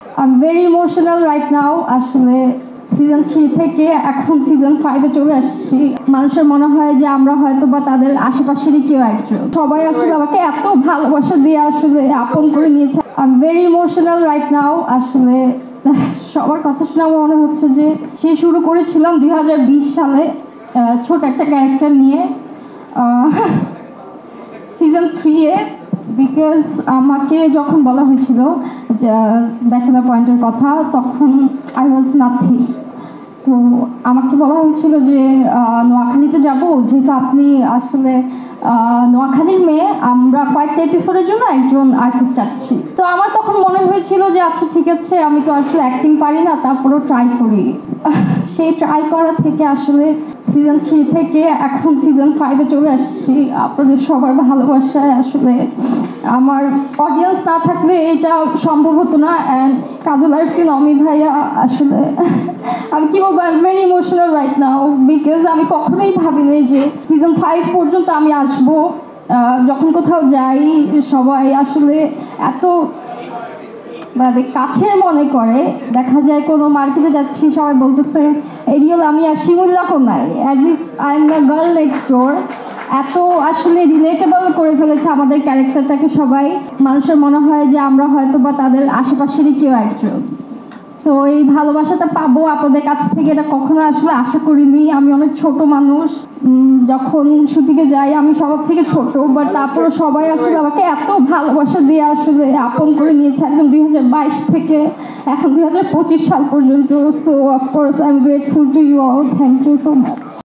I'm very emotional right now. আসলে season 3 থেকে এখন সিজন 5-এ চলে আসছি। মানুষের মনে হয় যে আমরা হয়তো বা তাদের আশেপাশেরই কেউ একজন। সবাই আসলে আমাকে এত ভালোবাসা দিয়ে আসলে আপন করে নিয়েছে। I'm very emotional right now. আসলে সবার কথা শুনে আমার মনে হচ্ছে যে সেই শুরু করেছিলাম 2020 সালে ছোট একটা ক্যারেক্টার নিয়ে সিজন 3-এ। বিকজ আমাকে যখন বলা হয়েছিল যে ব্যাচেলার পয়েন্টের কথা, তখন আই ওয়াজ নাথিং। তো আমাকে বলা হয়েছিল যে নোয়াখালীতে যাব, যেহেতু আপনি আসলে নোয়াখালীর মেয়ে, আমরা কয়েকটা এপিসোডের জন্য একজন আর্টিস্ট চাচ্ছি। তো আমার তখন মনে হয়েছিল যে আচ্ছা ঠিক আছে, আমি তো আসলে অ্যাক্টিং পারি না, তারপরেও ট্রাই করি। সেই ট্রাই করা থেকে আসলে সিজন 3 থেকে এখন সিজন 5-এ চলে আসছি। আপনাদের সবার ভালোবাসায় আসলে আমার অডিয়েন্স না থাকলে এটা সম্ভব হতো না। অ্যান্ড কাজল আরিফিন, অমিত ভাইয়া, আসলে আমি কি বলবো, very emotional right now. Because আমি কখনোই ভাবিনি যে সিজন 5 পর্যন্ত আমি আসবো। যখন কোথাও যাই সবাই আসলে এত মানে কাছে মনে করে। দেখা যায় কোনো মার্কেটে যাচ্ছি, সবাই বলতেছে এরিয়াল আমি আর শিমুল্লা কোনায়, as if I am the girl next ডোর। এত আসলে রিলেটেবল করে ফেলেছে আমাদের ক্যারেক্টারটাকে সবাই। মানুষের মনে হয় যে আমরা হয়তো বা তাদের আশেপাশেরই কেউ একজন। সো এই ভালোবাসাটা পাবো আপনাদের কাছ থেকে, এটা কখনো আসলে আশা করিনি। আমি অনেক ছোট মানুষ, যখন শুটিংয়ে যাই আমি সবার থেকে ছোট, বাট তারপরে সবাই আসলে আমাকে এত ভালোবাসা দিয়ে আসলে আপন করে নিয়েছে একদম 2022 থেকে এখন 2025 সাল পর্যন্ত। So of course I am grateful to you all, thank you so much.